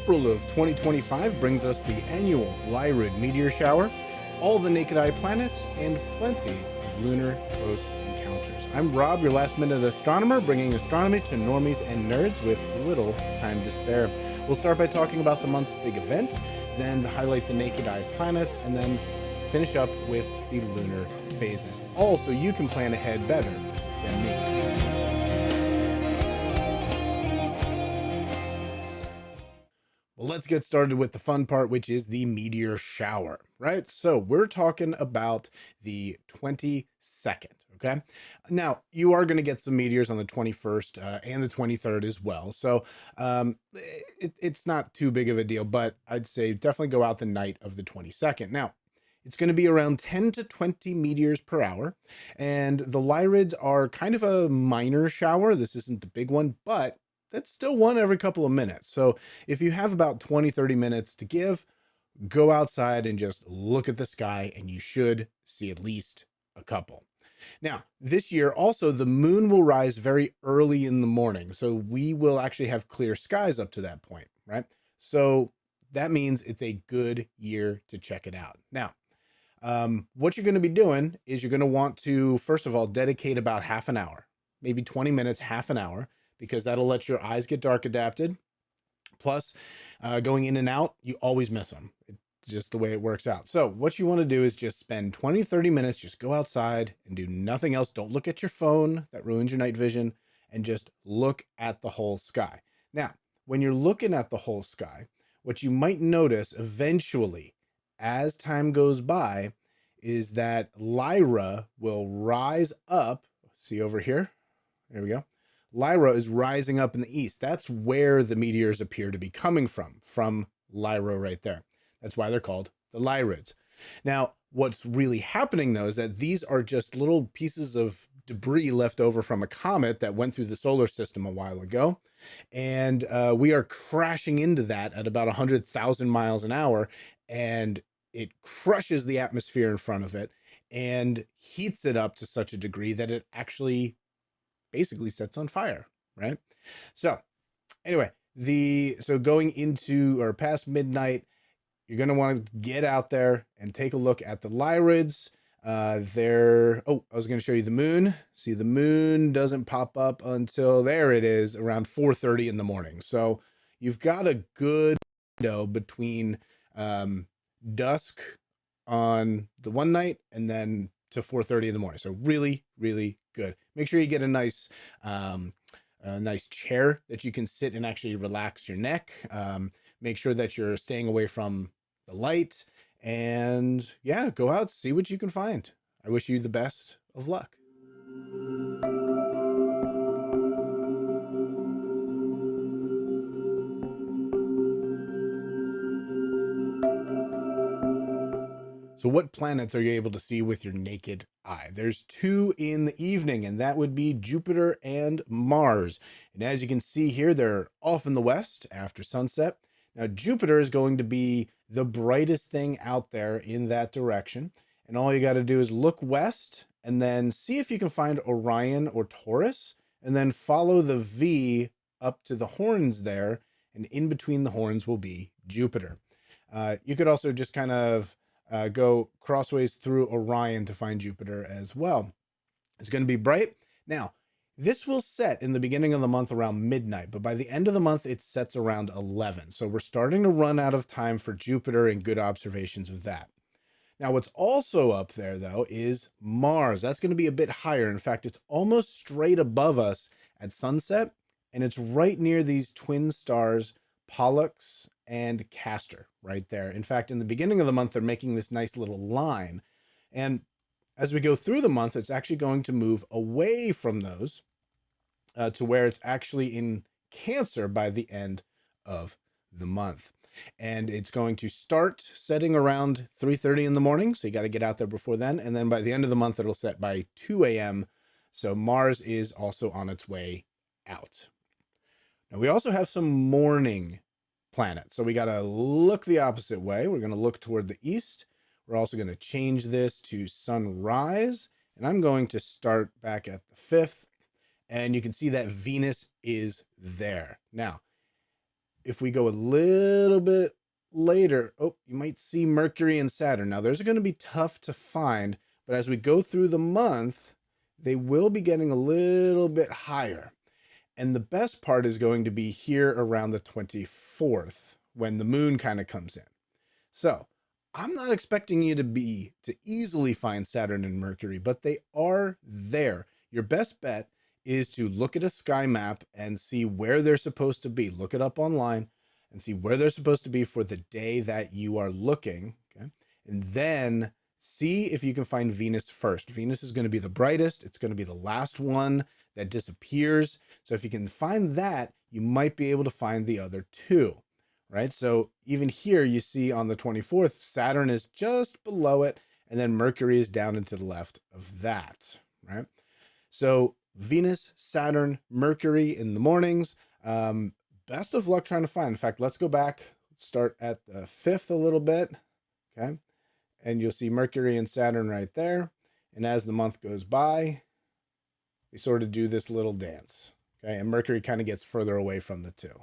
April of 2025 brings us the annual LYRID meteor shower, all the naked eye planets, and plenty of lunar close encounters. I'm Rob, your last minute astronomer, bringing astronomy to normies and nerds with little time to spare. We'll start by talking about the month's big event, then highlight the naked eye planets, and then finish up with the lunar phases, all so you can plan ahead better than me. Well, let's get started with the fun part, which is the meteor shower, right? So we're talking about the 22nd, okay? Now, you are going to get some meteors on the 21st and the 23rd as well. So it's not too big of a deal, but I'd say definitely go out the night of the 22nd. Now, it's going to be around 10 to 20 meteors per hour, and the Lyrids are kind of a minor shower. This isn't the big one, but that's still one every couple of minutes. So if you have about 20-30 minutes to give, go outside and just look at the sky, and you should see at least a couple. Now, this year also, the moon will rise very early in the morning, so we will actually have clear skies up to that point, right? So that means it's a good year to check it out. Now, what you're going to be doing is you're going to want to, first of all, dedicate about half an hour, maybe 20 minutes, half an hour, because that'll let your eyes get dark adapted. Plus, going in and out, you always miss them. It's just the way it works out. So what you want to do is just spend 20-30 minutes, just go outside and do nothing else. Don't look at your phone. That ruins your night vision. And just look at the whole sky. Now, when you're looking at the whole sky, what you might notice eventually, as time goes by, is that Lyra will rise up. See over here? There we go. Lyra is rising up in the east. That's where the meteors appear to be coming from Lyra right there. That's why they're called the Lyrids. Now, what's really happening, though, is that these are just little pieces of debris left over from a comet that went through the solar system a while ago. And we are crashing into that at about 100,000 miles an hour, and it crushes the atmosphere in front of it and heats it up to such a degree that it actually basically sets on fire, right? So anyway, so going into or past midnight, you're going to want to get out there and take a look at the Lyrids. I was going to show you the moon. See, the moon doesn't pop up until, there it is, around 4:30 in the morning. So you've got a good window between dusk on the one night and then to 4:30 in the morning. So really, really good. Make sure you get a nice chair that you can sit and actually relax your neck. Make sure that you're staying away from the light, and yeah, go out, see what you can find. I wish you the best of luck. So what planets are you able to see with your naked eye? There's two in the evening, and that would be Jupiter and Mars. And as you can see here, they're off in the west after sunset. Now, Jupiter is going to be the brightest thing out there in that direction. And all you got to do is look west and then see if you can find Orion or Taurus, and then follow the V up to the horns there. And in between the horns will be Jupiter. You could also just kind of go crossways through Orion to find Jupiter as well. It's going to be bright. Now, this will set in the beginning of the month around midnight, but by the end of the month, it sets around 11. So we're starting to run out of time for Jupiter and good observations of that. Now, what's also up there, though, is Mars. That's going to be a bit higher. In fact, it's almost straight above us at sunset, and it's right near these twin stars, Pollux and Castor, right there. In fact, in the beginning of the month, they're making this nice little line. And as we go through the month, it's actually going to move away from those to where it's actually in Cancer by the end of the month. And it's going to start setting around 3:30 in the morning. So you got to get out there before then. And then by the end of the month, it'll set by 2 a.m. So Mars is also on its way out. Now, we also have some morning planets. So we got to look the opposite way. We're going to look toward the east. We're also going to change this to sunrise. And I'm going to start back at the 5th. And you can see that Venus is there. Now, if we go a little bit later, oh, you might see Mercury and Saturn. Now, those are going to be tough to find, but as we go through the month, they will be getting a little bit higher. And the best part is going to be here around the 24th when the moon kind of comes in. So I'm not expecting you to easily find Saturn and Mercury, but they are there. Your best bet is to look at a sky map and see where they're supposed to be. Look it up online and see where they're supposed to be for the day that you are looking. Okay. And then see if you can find Venus first. Venus is going to be the brightest. It's going to be the last one that disappears. So if you can find that, you might be able to find the other two, right? So even here, you see on the 24th, Saturn is just below it, and then Mercury is down and to the left of that, right? So Venus, Saturn, Mercury in the mornings. Best of luck trying to find. In fact, let's go back, start at the 5th a little bit, okay? And you'll see Mercury and Saturn right there. And as the month goes by, they sort of do this little dance, okay? And Mercury kind of gets further away from the two.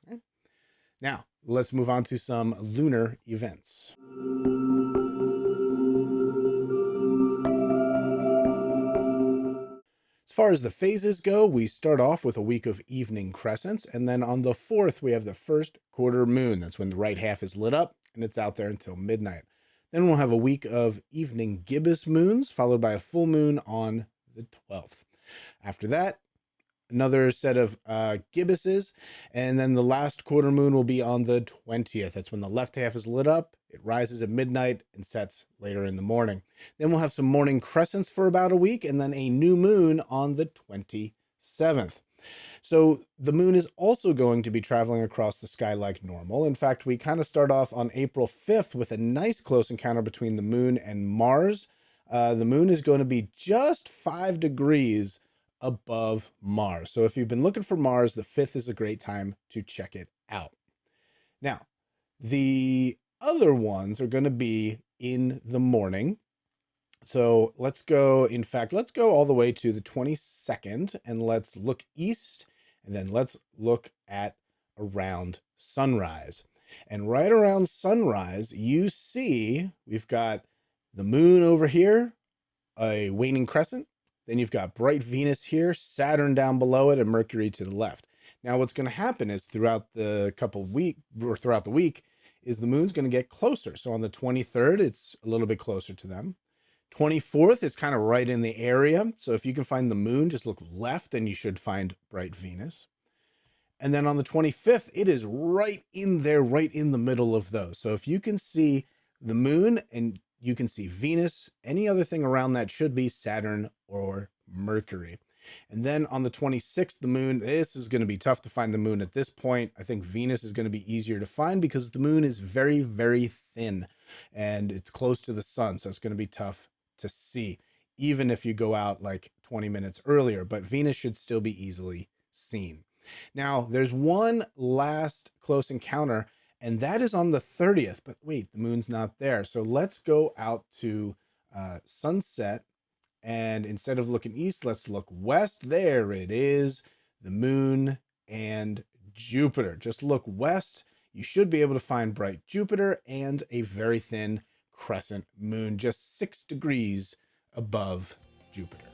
Okay? Now, let's move on to some lunar events. As far as the phases go, we start off with a week of evening crescents, and then on the 4th, we have the first quarter moon. That's when the right half is lit up, and it's out there until midnight. Then we'll have a week of evening gibbous moons, followed by a full moon on the 12th. After that, another set of gibbuses, and then the last quarter moon will be on the 20th. That's when the left half is lit up. It rises at midnight and sets later in the morning. Then we'll have some morning crescents for about a week, and then a new moon on the 27th. So the moon is also going to be traveling across the sky like normal. In fact, we kind of start off on April 5th with a nice close encounter between the moon and Mars. The moon is going to be just 5 degrees above Mars. So if you've been looking for Mars, the 5th is a great time to check it out. Now, the other ones are going to be in the morning. So let's go all the way to the 22nd, and let's look east, and then let's look at around sunrise. And right around sunrise, you see we've got the moon over here, a waning crescent. Then you've got bright Venus here, Saturn down below it, and Mercury to the left. Now, what's going to happen is throughout the week, is the moon's going to get closer. So on the 23rd, it's a little bit closer to them. 24th, it's kind of right in the area. So if you can find the moon, just look left and you should find bright Venus. And then on the 25th, it is right in there, right in the middle of those. So if you can see the moon and you can see Venus, any other thing around that should be Saturn or Mercury. And then on the 26th, the moon, this is going to be tough to find the moon at this point. I think Venus is going to be easier to find because the moon is very, very thin and it's close to the sun. So it's going to be tough to see, even if you go out like 20 minutes earlier, but Venus should still be easily seen. Now, there's one last close encounter, and that is on the 30th, but wait, the moon's not there. So let's go out to sunset. And instead of looking east, let's look west. There it is, the moon and Jupiter. Just look west. You should be able to find bright Jupiter and a very thin crescent moon, just 6 degrees above Jupiter.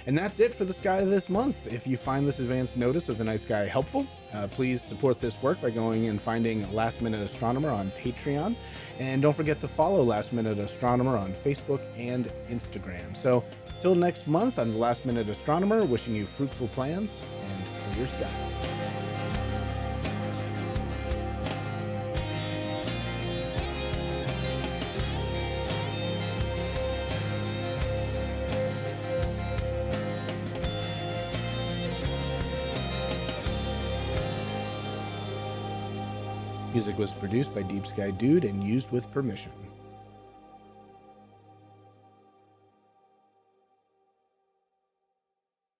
And that's it for the sky this month. If you find this advanced notice of the night sky helpful, please support this work by going and finding Last Minute Astronomer on Patreon. And don't forget to follow Last Minute Astronomer on Facebook and Instagram. So till next month, I'm the Last Minute Astronomer, wishing you fruitful plans and clear skies. Music was produced by Deep Sky Dude and used with permission.